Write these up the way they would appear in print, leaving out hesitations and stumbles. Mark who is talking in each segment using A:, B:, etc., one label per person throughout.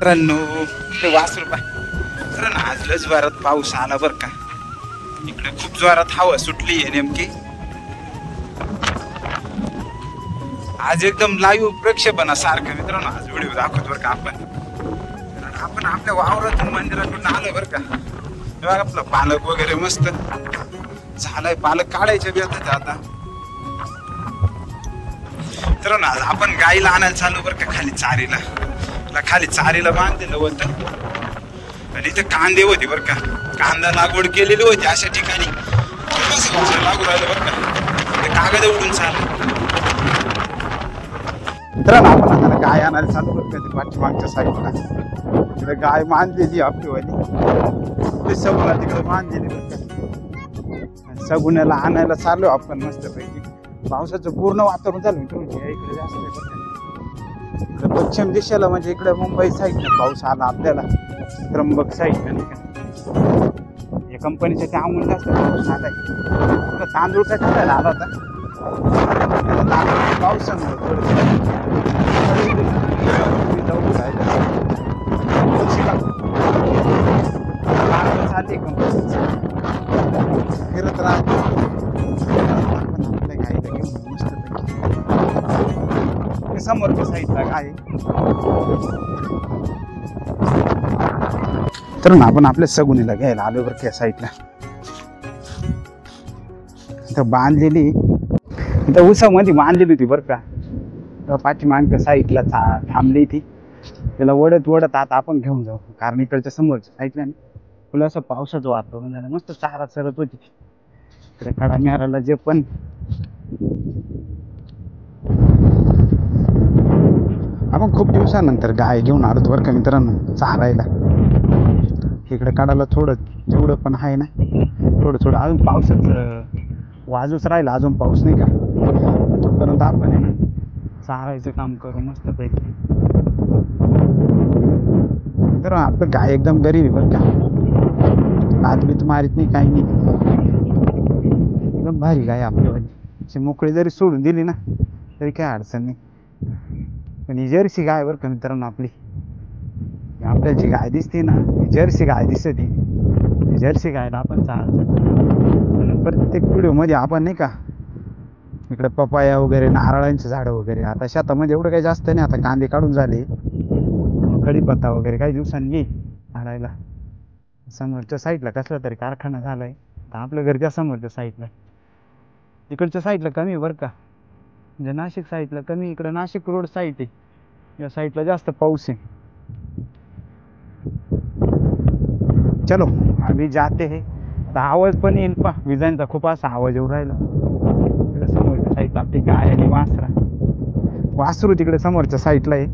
A: मित्रांनो इकडे वासरू पाय मित्रांनो आज लस जोरात पाऊस आला बर का. इकडे खूप जोरात हवा सुटली आहे नेमकी. आज एकदम लाईव्ह प्रक्षेपणासारखं मित्रांनो आज व्हिडिओ दाखवतो बरं का आपण आपल्या वावरातून मंदिरातून आलो बरं का. तेव्हा आपलं पालक वगैरे मस्त झालाय. पालक काढायचे बी आता मित्रांनो आज आपण गाईला आणायला चालू बरं का खाली चारीला बांधलेलं होतं. आणि इथं कांदे होते बरं का. कांदा लागवड केलेली होती अशा ठिकाणी लागू राहिलं बरं का. कागद उडून चाललं. तर आपण आता गाय आणायला चालू बरं का. पाठीमागच्या साईडला तिकडे गाय बांधलेली आपलीवाली. ते सगुना तिकडे बांधलेली बरं का. सगुन्याला आणायला चालू आपण मस्तपैकी. पावसाचं पूर्ण वातावरण झालं मित्रांनो. इकडे जास्त आहे बरं का. पश्चिम दिशेला म्हणजे इकडे मुंबई साईडला पाऊस आला आपल्याला. त्र्यंबक साईडला नाही का. या कंपनीच्या त्यामुळे जास्त पाऊस आलाय. तांदूळ काय टाकायला आला होता. पावसामुळे थोडं चालली कंपनी फिरत राहते. आपल्या गाईला घेऊन मस्तपैकी समोरच्या साईडला गाय. तर ना आपण आपल्या सगुनीला घ्यायला आलो बरं त्या साईडला. इथं बांधलेली इथं उसामध्ये बांधलेली होती बरं का. तर पाठीमागच्या साईडला थांबली ती. त्याला वडत आता आपण घेऊन जाऊ. कारण इकडच्या समोरच्या साईडला तुला असं पावसाचं वातावरण झालं. मस्त चारा चरत होती इकडे काढा मेराला. जे पण आपण खूप दिवसानंतर गाय घेऊन आलो बरं का मित्रांनो चारायला. इकडे काढायला थोडं जेवढं पण आहे ना थोडं अजून पावसाचं वाजूच राहिलं. अजून पाऊस नाही का तोपर्यंत आपण चारायचं काम करू मस्तपैकी. तर आपलं गाय एकदम गरीब आहे बरं का. आदमीत मारीत नाही काही नाही. एकदम भारी गाय आपली. मोकळी जरी सोडून दिली ना तरी काय अडचण नाही. पण ही जर्सी गाय बरं का मित्रांनो आपली. आपल्याला जी गाय दिसते ना जर्सी गाय दिसते. ती जर्सी गायला आपण चालतो. प्रत्येक व्हिडिओमध्ये आपण नाही का इकडे पपाया वगैरे नारळांची झाडं वगैरे. आता शेतामध्ये एवढं काही जास्त नाही. आता कांदे काढून झाले. कढीपत्ता वगैरे काही दिवसांनी येईल आणायला. समोरच्या साईडला कसला तरी कारखाना झालाय. तर आपल्या घरच्या समोरच्या साईडला इकडच्या साईडला कमी बरं का. म्हणजे नाशिक साईडला कमी. इकडं नाशिक रोड साईड आहे. या साईडला जास्त पाऊस आहे. चलो अभी जाते हैं. आवाज पण येईल पा विजांचा खूप असा आवाज येऊ राहिला. इकडे समोरच्या साईडला आपली गाय आणि वासरू तिकडे समोरच्या साईडला आहे.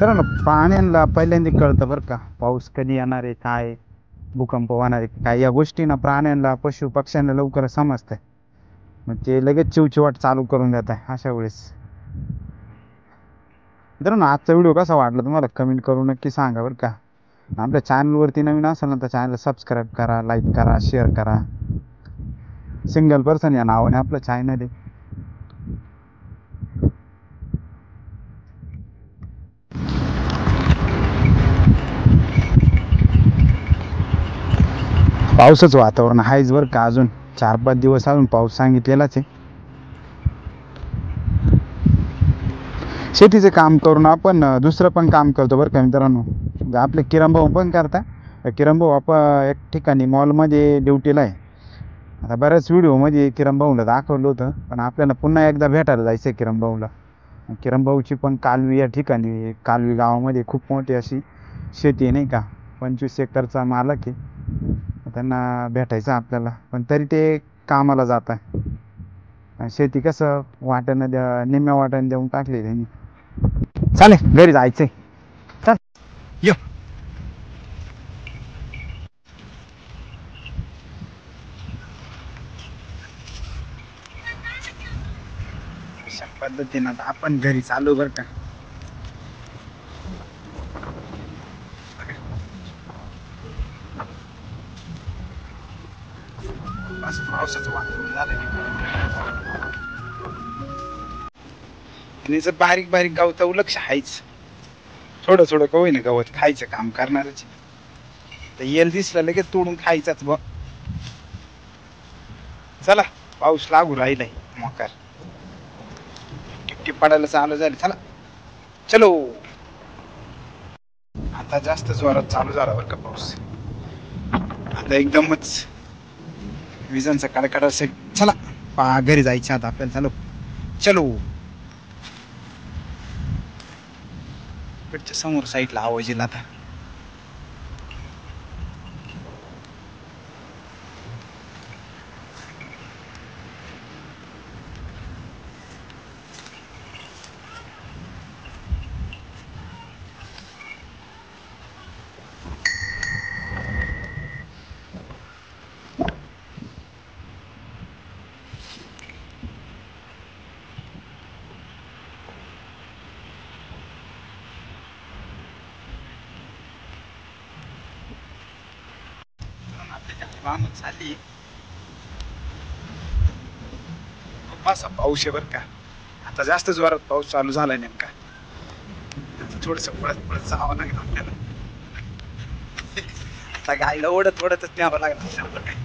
A: तर ना प्राण्यांना पहिल्यांदा कळतं बरं का पाऊस कधी येणार आहे काय भूकंप होणार आहे काय. या गोष्टी ना प्राण्यांना पशु पक्ष्यांना लवकर समजतंय. मग ते लगेच चिवचिवाट चालू करून देत आहे अशा वेळेस. तर ना आजचा व्हिडिओ कसा वाटला तुम्हाला कमेंट करून नक्की सांगा बरं का. आपल्या चॅनलवरती नवीन असेल ना तर चॅनल सबस्क्राईब करा, लाईक करा, शेअर करा. सिंगल पर्सन या नावाने आपलं चॅनल आहे. पावसाचं वातावरण आहेच बरं का. अजून 4-5 दिवस अजून पाऊस सांगितलेलाच आहे. शेतीचं काम करून आपण दुसरं पण काम करतो बरं का मित्रांनो. आपले किरणभाऊ पण करता. किरणभाऊ आपण एक ठिकाणी मॉलमध्ये ड्युटीला आहे. आता बऱ्याच व्हिडिओमध्ये किरणभाऊला दाखवलं होतं. पण आपल्याला पुन्हा एकदा भेटायला जायचं आहे किरणभाऊला. किरणभाऊची पण कालवी या ठिकाणी कालवी गावामध्ये खूप मोठी अशी शेती आहे नाही का. 25 एकरचा मालक आहे. त्यांना भेटायचं आपल्याला. पण तरी ते कामाला जात आहे. शेती कसं वाट्यानं निम्म्या वाट्यानं देऊन टाकली त्यांनी. चालेल घरी जायचंय. चल ये. अशा पद्धतीनं आपण घरी चालू बरं का. पावसाचं वातावरण झालंय. आणि जर बारीक बारीक गवता लक्ष आहेच, थोडं थोडं का होईना गवत खायचं काम करणारच. तर येल दिसलं लगेच तोडून खायचाच बघ. चला पाऊस लागू राहिलाय मोकार, टिपटिप पडायला चालू झाली. चला चलो. आता जास्त जोरात चालू झाला बरं का पाऊस. आता एकदमच विजांचा कडकड असेल. चला घरी जायचं आता आपल्याला. चलो चलो. इकडच्या समोर साईडला आवाज येईल आता. झाली असा पाऊस आहे बरं का. आता जास्त जोरात पाऊस चालू झालाय नेमका. थोडस पळत पळत जावं लागेल आपल्याला. आता गायला ओढत ओढतच न्यावं लागेल.